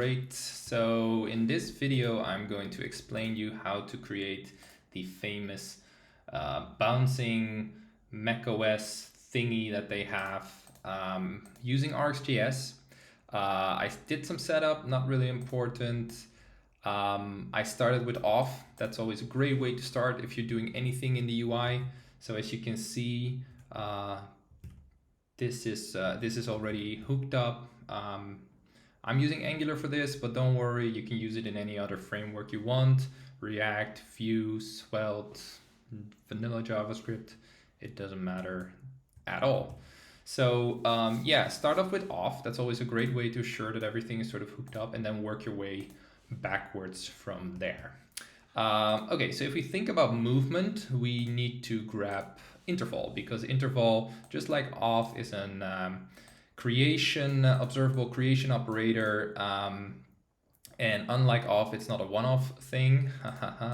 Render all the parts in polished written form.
Great, so in this video I'm going to explain you how to create the famous bouncing macOS thingy that they have using RxJS. I did some setup, not really important. I started with off. That's always a great way to start if you're doing anything in the UI. So as you can see, this is already hooked up. I'm using Angular for this, but don't worry, you can use it in any other framework you want. React, Vue, Svelte, vanilla JavaScript, it doesn't matter at all. So yeah, start off with off. That's always a great way to ensure that everything is sort of hooked up, and then work your way backwards from there. Okay, so if we think about movement, we need to grab interval, because interval, just like off, is an observable creation operator, and unlike off, it's not a one-off thing.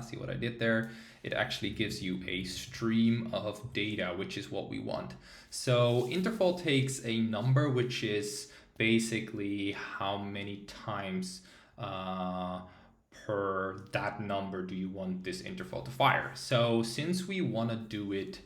See what I did there? It actually gives you a stream of data, which is what we want. So interval takes a number, which is basically how many times per that number do you want this interval to fire. So since we want to do it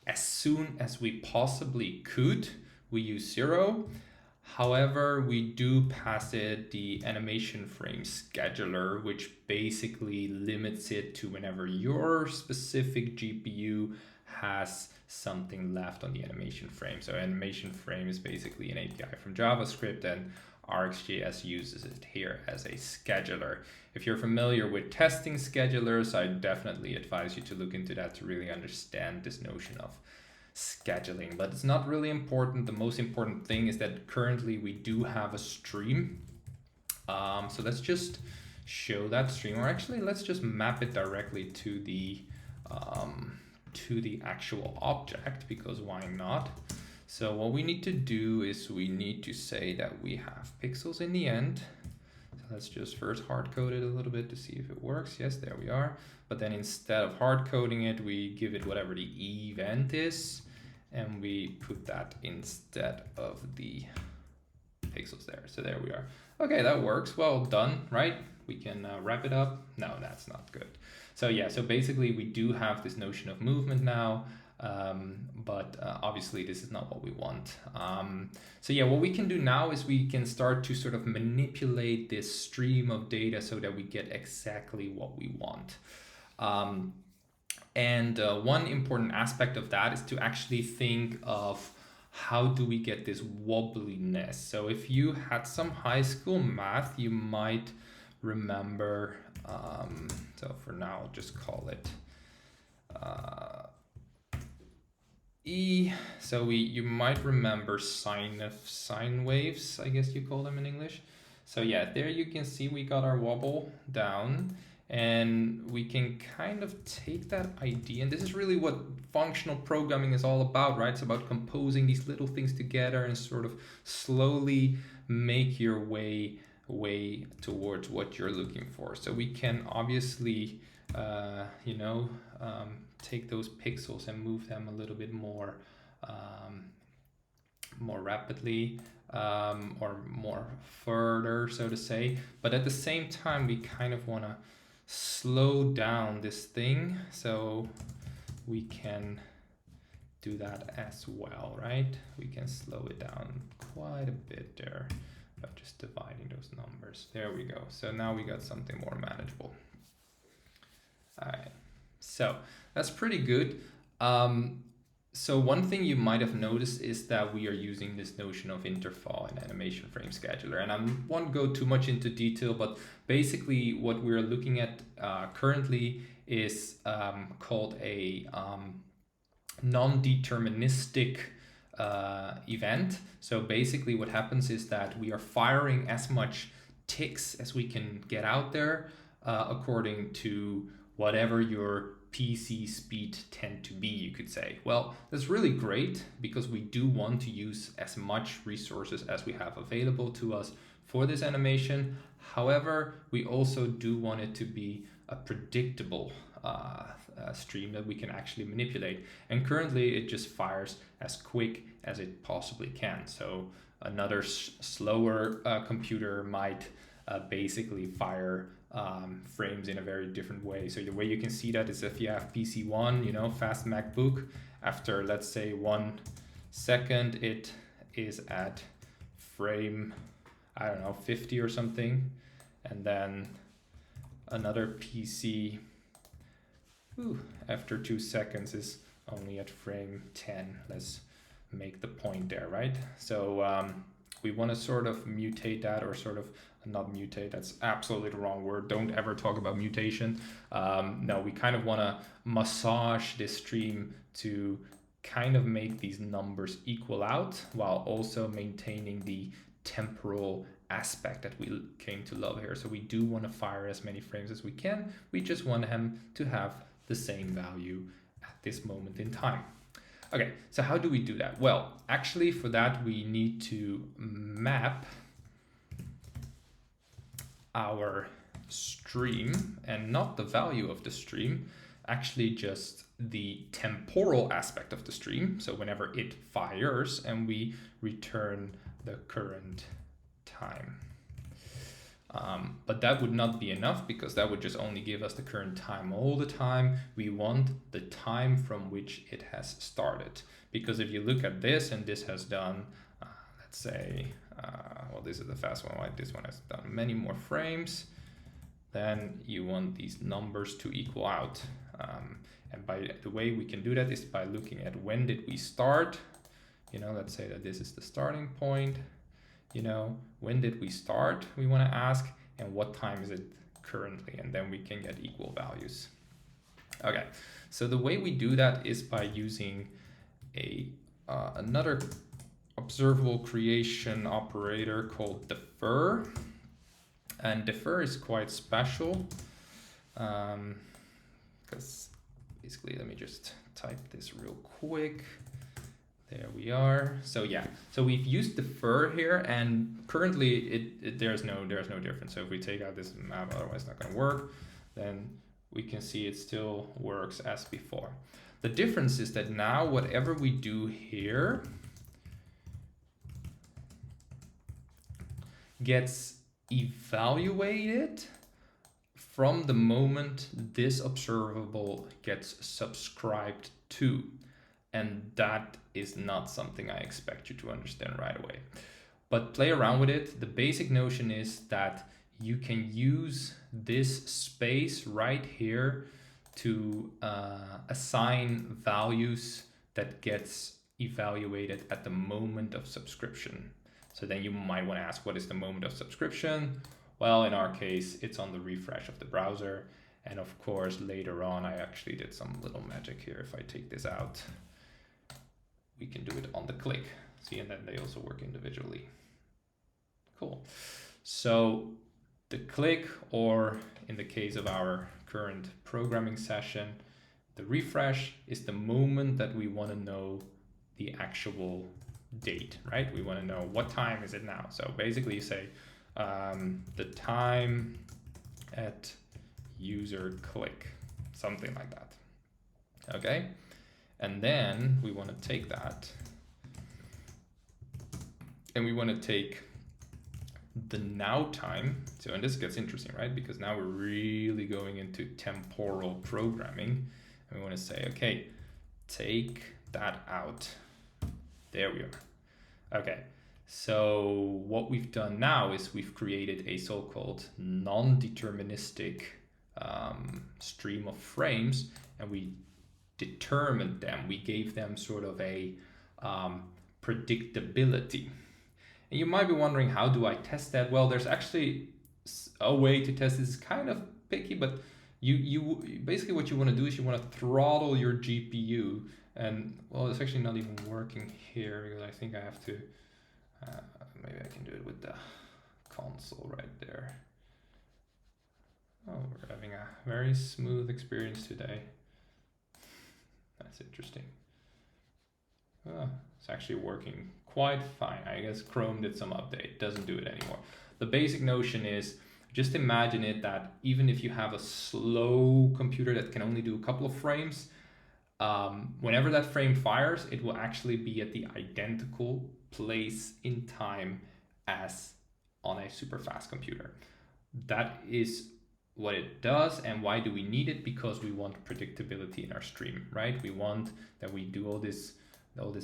as soon as we possibly could, we use 0. However, we do pass it the animation frame scheduler, which basically limits it to whenever your specific GPU has something left on the animation frame. So animation frame is basically an API from JavaScript, and RxJS uses it here as a scheduler. If you're familiar with testing schedulers, I definitely advise you to look into that to really understand this notion of scheduling, but it's not really important. The most important thing is that currently we do have a stream. So let's just show that stream, or actually let's just map it directly to the actual object, because why not? So what we need to do is we need to say that we have pixels in the end. So let's just first hard code it a little bit to see if it works. Yes, there we are. But then instead of hard coding it, we give it whatever the event is, and we put that instead of the pixels there. So there we are. Okay, that works. Well done, right? We can wrap it up. No, that's not good. So yeah, so basically we do have this notion of movement now, but obviously this is not what we want. So yeah, what we can do now is we can start to sort of manipulate this stream of data so that we get exactly what we want. And one important aspect of that is to actually think of how do we get this wobbliness. So if you had some high school math, you might remember, so for now, I'll just call it E. So you might remember sine waves, I guess you call them in English. So yeah, there you can see we got our wobble down, and we can kind of take that idea, and this is really what functional programming is all about, right? It's about composing these little things together and sort of slowly make your way towards what you're looking for. So we can obviously, take those pixels and move them a little bit more rapidly, or more further, so to say. But at the same time, we kind of want to slow down this thing, so we can do that as well, right? We can slow it down quite a bit there by just dividing those numbers. There we go. So now we got something more manageable. All right, so that's pretty good. So one thing you might have noticed is that we are using this notion of interval and animation frame scheduler, and I won't go too much into detail, but basically what we're looking at currently is called a non-deterministic event. So basically what happens is that we are firing as much ticks as we can get out there according to whatever your PC speed tend to be, you could say. Well, that's really great because we do want to use as much resources as we have available to us for this animation. However, we also do want it to be a predictable stream that we can actually manipulate. And currently it just fires as quick as it possibly can. So another slower computer might basically fire frames in a very different way. So the way you can see that is if you have PC1, you know, fast MacBook, after let's say 1 second, it is at frame, I don't know, 50 or something. And then another PC, after 2 seconds is only at frame 10. Let's make the point there, right? So we want to sort of mutate that, or sort of not mutate, that's absolutely the wrong word. Don't ever talk about mutation. No, we kind of want to massage this stream to kind of make these numbers equal out while also maintaining the temporal aspect that we came to love here. So we do want to fire as many frames as we can. We just want them to have the same value at this moment in time. Okay, so how do we do that? Well, actually for that we need to map our stream, and not the value of the stream, actually just the temporal aspect of the stream. So whenever it fires, and we return the current time. But that would not be enough, because that would just only give us the current time all the time. We want the time from which it has started. Because if you look at this, and this has done, let's say, well, this is the fast one, right? This one has done many more frames. Then you want these numbers to equal out. And by the way we can do that is by looking at when did we start. You know, let's say that this is the starting point. You know, when did we start, we want to ask, and what time is it currently, and then we can get equal values. Okay, so the way we do that is by using another observable creation operator called defer. And defer is quite special, because basically, let me just type this real quick. There we are. So yeah, so we've used defer here, and currently there's no difference. So if we take out this map, otherwise it's not going to work, then we can see it still works as before. The difference is that now whatever we do here gets evaluated from the moment this observable gets subscribed to. And that is not something I expect you to understand right away. But play around with it. The basic notion is that you can use this space right here to assign values that gets evaluated at the moment of subscription. So then you might want to ask, what is the moment of subscription? Well, in our case, it's on the refresh of the browser. And of course, later on, I actually did some little magic here. If I take this out, we can do it on the click. See, and then they also work individually. Cool. So the click, or in the case of our current programming session, the refresh is the moment that we want to know the actual date, right? We want to know what time is it now. So basically you say the time at user click, something like that. Okay. And then we want to take that and we want to take the now time. So, and this gets interesting, right? Because now we're really going into temporal programming, and we want to say, okay, take that out. There we are. Okay. So what we've done now is we've created a so-called non-deterministic stream of frames, and we determined them. We gave them sort of a predictability. And you might be wondering, how do I test that? Well, there's actually a way to test this. It's kind of picky, but you basically what you want to do is you want to throttle your GPU. And well, it's actually not even working here, because I think I have to, maybe I can do it with the console right there. Oh, we're having a very smooth experience today. That's interesting. Oh, it's actually working quite fine. I guess Chrome did some update, doesn't do it anymore. The basic notion is, just imagine it that even if you have a slow computer that can only do a couple of frames, whenever that frame fires, it will actually be at the identical place in time as on a super fast computer. that is what it does. And why do we need it? Because we want predictability in our stream, right? We want that we do all this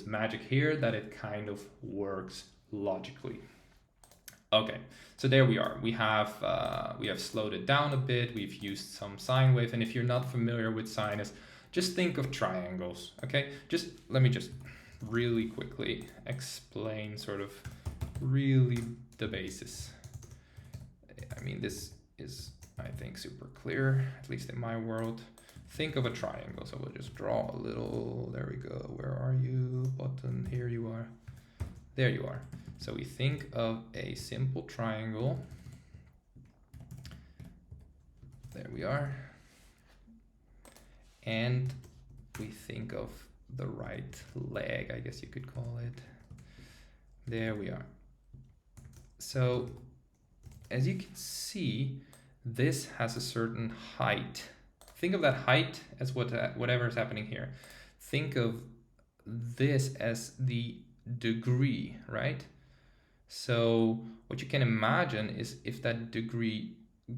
magic here, that it kind of works logically. Okay, so there we are. We have slowed it down a bit. We've used some sine wave, and if you're not familiar with sinus, just think of triangles. Okay, let me just really quickly explain sort of really the basis. I mean, this is, I think, super clear, at least in my world. Think of a triangle. So we'll just draw a little, there we go. Where are you, button? Here you are. There you are. So we think of a simple triangle. There we are. And we think of the right leg, I guess you could call it. There we are. So as you can see, this has a certain height. Think of that height as whatever is happening here. Think of this as the degree, right? So what you can imagine is if that degree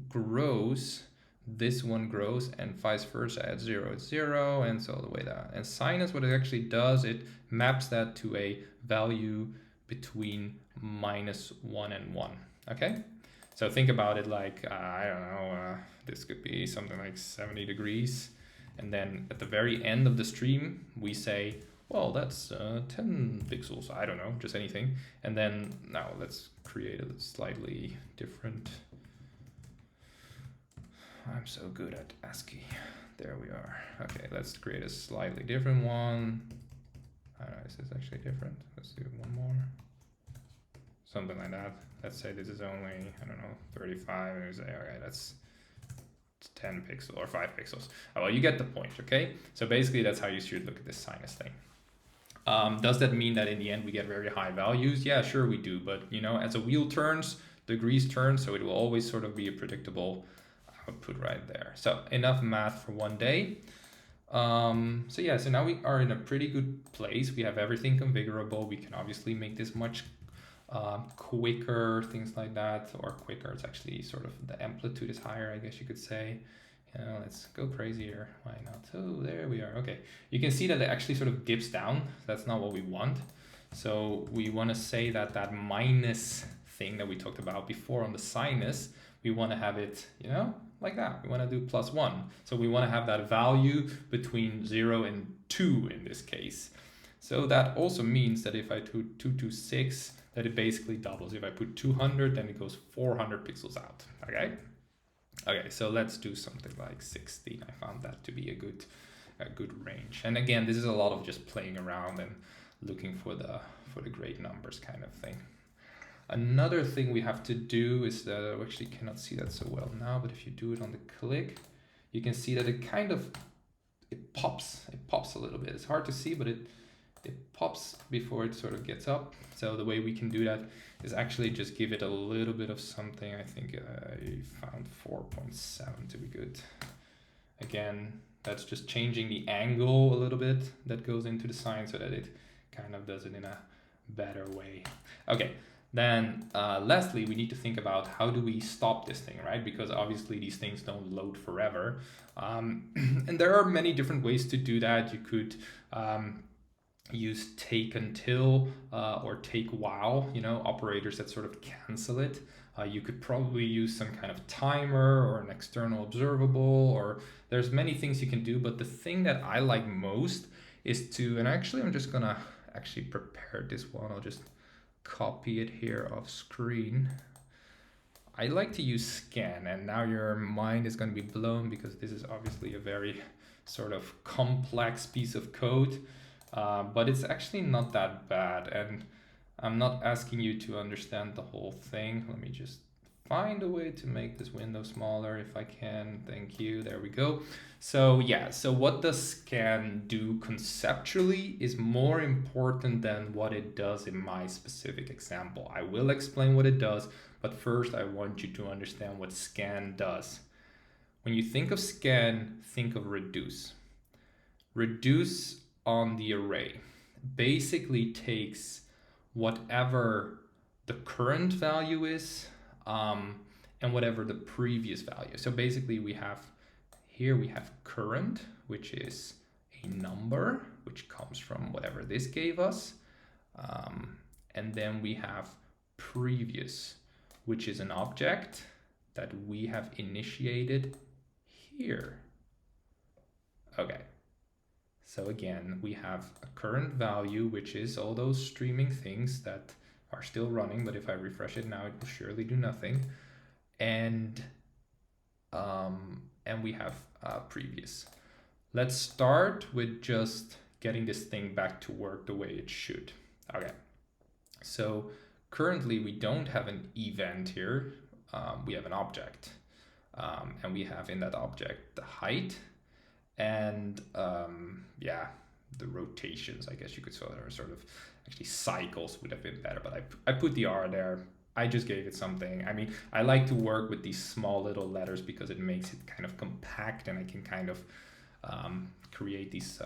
grows, this one grows, and vice versa. At 0 it's 0, and so the way that. And sinus, what it actually does, it maps that to a value between -1 and 1. Okay, so think about it like I don't know, this could be something like 70 degrees, and then at the very end of the stream we say, well, that's 10 pixels, I don't know, just anything. And then now let's create a slightly different. I'm so good at ASCII. There we are. Okay, let's create a slightly different one. I don't know, is this actually different? Let's do one more. Something like that. Let's say this is only, I don't know, 35. And we say, okay, that's 10 pixels or 5 pixels. Oh, well, you get the point, okay? So basically that's how you should look at this sinus thing. Does that mean that in the end we get very high values? Yeah, sure we do. But you know, as a wheel turns, degrees turn, so it will always sort of be a predictable output right there. So enough math for one day. So yeah, so now we are in a pretty good place. We have everything configurable. We can obviously make this much quicker, things like that, or quicker. It's actually sort of the amplitude is higher, I guess you could say. Let's go crazier. Why not? Oh, there we are. Okay, you can see that it actually sort of dips down. That's not what we want. So we want to say that that minus thing that we talked about before on the sinus, we want to have it, you know, like that. We want to do +1. So we want to have that value between 0 and 2 in this case. So that also means that if I do 226, that it basically doubles. If I put 200, then it goes 400 pixels out. Okay. Okay, so let's do something like 16. I found that to be a good range. And again, this is a lot of just playing around and looking for the great numbers kind of thing. Another thing we have to do is that I actually cannot see that so well now, but if you do it on the click, you can see that it pops a little bit. It's hard to see, but it pops before it sort of gets up. So the way we can do that is actually just give it a little bit of something. I think I found 4.7 to be good. Again, that's just changing the angle a little bit that goes into the sine so that it kind of does it in a better way. Okay, then lastly, we need to think about how do we stop this thing, right? Because obviously these things don't load forever. And there are many different ways to do that. You could use take until or take while, you know, operators that sort of cancel it. You could probably use some kind of timer or an external observable, or there's many things you can do, but the thing that I like most is to, and actually I'm just gonna actually prepare this one. I'll just copy it here off screen. I like to use scan, and now your mind is going to be blown because this is obviously a very sort of complex piece of code. But it's actually not that bad, and I'm not asking you to understand the whole thing. Let me just find a way to make this window smaller if I can. Thank you. There we go. So yeah, so what does scan do conceptually is more important than what it does in my specific example. I will explain what it does, but first I want you to understand what scan does. When you think of scan, think of reduce. Reduce on the array basically takes whatever the current value is and and whatever the previous value. So basically we have current, which is a number, which comes from whatever this gave us. And then we have previous, which is an object that we have initiated here. Okay. So again, we have a current value, which is all those streaming things that are still running, but if I refresh it now, it will surely do nothing. And we have previous. Let's start with just getting this thing back to work the way it should. Okay, so currently we don't have an event here. We have an object, and we have in that object the height and yeah, the rotations, I guess you could say, are sort of, actually cycles would have been better, but I put the R there. I just gave it something. I mean, I like to work with these small little letters because it makes it kind of compact, and I can kind of create these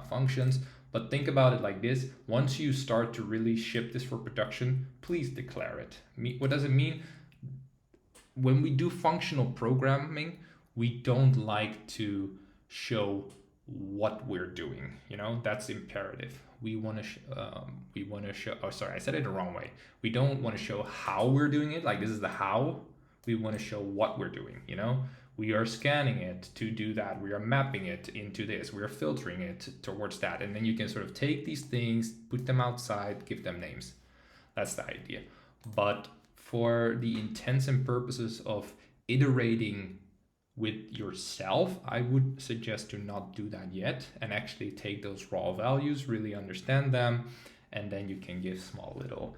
functions. But think about it like this: once you start to really ship this for production, please declare it. What does it mean? When we do functional programming, we don't like to show what we're doing. You know, that's imperative. We want to show. Oh, sorry, I said it the wrong way. We don't want to show how we're doing it. Like, this is the how. We want to show what we're doing. You know, we are scanning it to do that. We are mapping it into this. We are filtering it towards that. And then you can sort of take these things, put them outside, give them names. That's the idea. But for the intents and purposes of iterating with yourself, I would suggest to not do that yet, and actually take those raw values, really understand them, and then you can give small little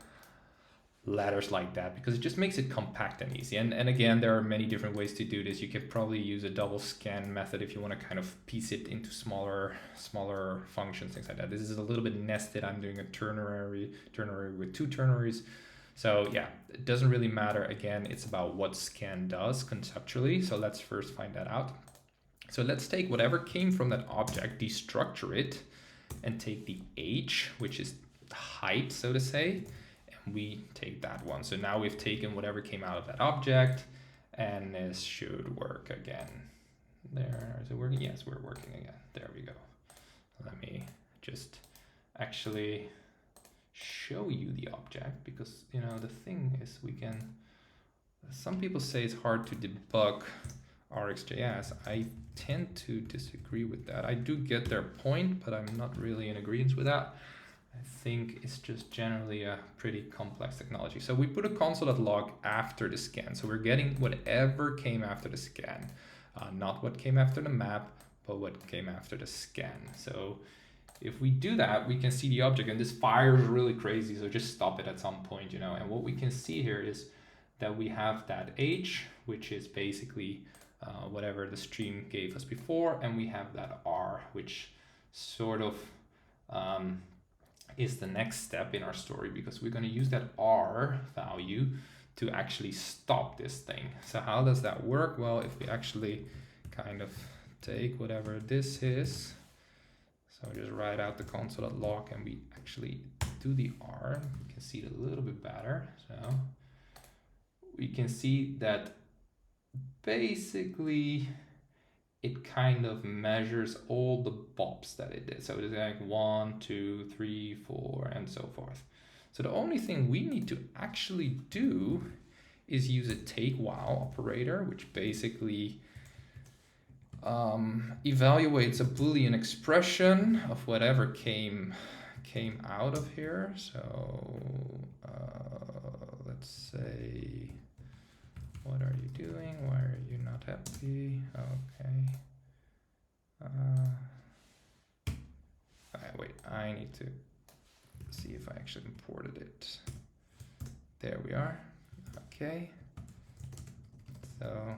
letters like that, because it just makes it compact and easy. And again, there are many different ways to do this. You could probably use a double scan method if you want to kind of piece it into smaller functions, things like that. This is a little bit nested. I'm doing a ternary with two ternaries. So yeah, it doesn't really matter. Again, it's about what scan does conceptually. So let's first find that out. So let's take whatever came from that object, destructure it, and take the h, which is the height, so to say, and we take that one. So now we've taken whatever came out of that object, and this should work again. There, is it working? Yes, we're working again. There we go. Let me just actually show you the object, because you know, the thing is, we can, some people say it's hard to debug RxJS. I tend to disagree with that. I do get their point, but I'm not really in agreement with that. I think it's just generally a pretty complex technology. So we put a console.log after the scan, so we're getting whatever came after the scan, not what came after the map, but what came after the scan. So if we do that, we can see the object, and this fires really crazy, so just stop it at some point, you know. And what we can see here is that we have that h, which is basically whatever the stream gave us before, and we have that r, which sort of is the next step in our story, because we're going to use that r value to actually stop this thing. So how does that work? Well, if we actually kind of take whatever this is, so just write out the console.log, and we actually do the R. You can see it a little bit better. So we can see that basically it kind of measures all the bops that it did. So it's like 1, 2, 3, 4, and so forth. So the only thing we need to actually do is use a take while operator, which basically evaluates a Boolean expression of whatever came out of here. So let's say, what are you doing? Why are you not happy? Okay. Wait, I need to see if I actually imported it. There we are. Okay. So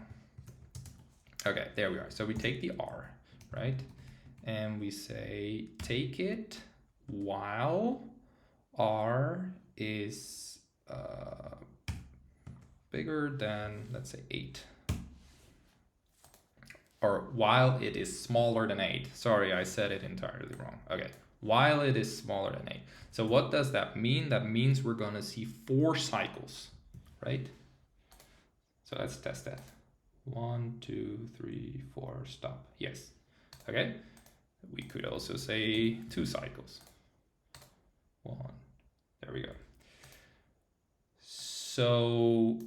okay, there we are. So we take the R, right? And we say, take it while R is bigger than, let's say, 8. Or while it is smaller than 8. Sorry, I said it entirely wrong. Okay, while it is smaller than 8. So what does that mean? That means we're going to see 4 cycles, right? So let's test that. 1, 2, 3, 4, stop. Yes. Okay. We could also say 2 cycles. 1. There we go. So,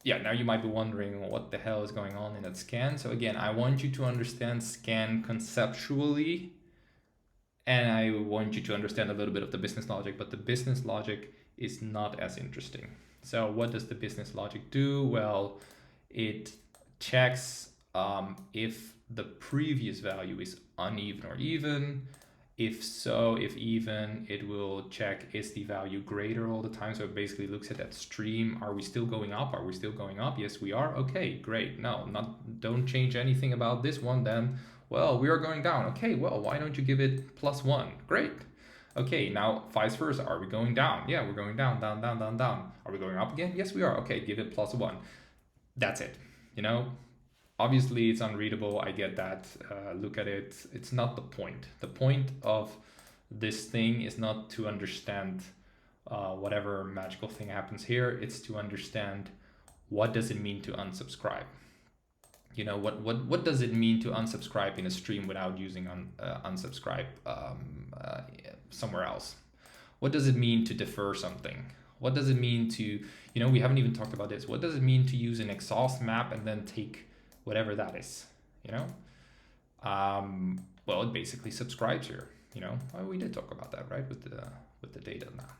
yeah, now you might be wondering what the hell is going on in that scan. So again, I want you to understand scan conceptually, and I want you to understand a little bit of the business logic, but the business logic is not as interesting. So what does the business logic do? Well, it checks if the previous value is uneven or even. If so, if even, it will check is the value greater all the time. So it basically looks at that stream. Are we still going up? Are we still going up? Yes, we are. Okay, great. No, don't change anything about this one then. Well, we are going down. Okay, well, why don't you give it +1? Great. Okay, now vice versa. Are we going down? Yeah, we're going down, down, down, down, down. Are we going up again? Yes, we are. Okay, give it +1. That's it. You know, obviously it's unreadable. I get that. Look at it. It's not the point. The point of this thing is not to understand whatever magical thing happens here. It's to understand what does it mean to unsubscribe. You know, what does it mean to unsubscribe in a stream without using unsubscribe somewhere else? What does it mean to defer something? What does it mean to, you know, we haven't even talked about this. What does it mean to use an exhaust map and then take whatever that is, you know? Well, it basically subscribes here, you know? Well, we did talk about that, right? With the data now.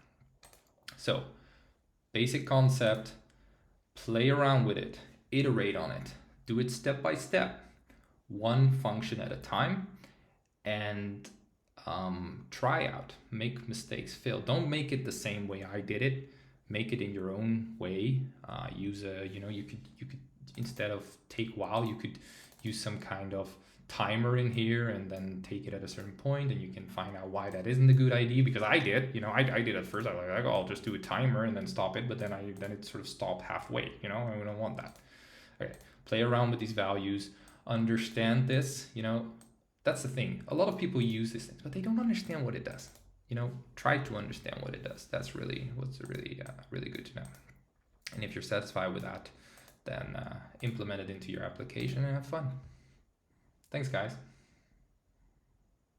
So basic concept, play around with it, iterate on it, do it step by step, one function at a time, and try out, make mistakes, fail. Don't make it the same way I did it. Make it in your own way. Use a, you know, you could instead of take while, you could use some kind of timer in here and then take it at a certain point, and you can find out why that isn't a good idea, because I did, you know, I did at first. I was like, oh, I'll just do a timer and then stop it, but then it sort of stopped halfway, you know, and we don't want that. Okay, play around with these values, understand this, you know. That's the thing. A lot of people use these things, but they don't understand what it does. You know, try to understand what it does. That's really what's really good to know. And if you're satisfied with that, then implement it into your application and have fun. Thanks, guys.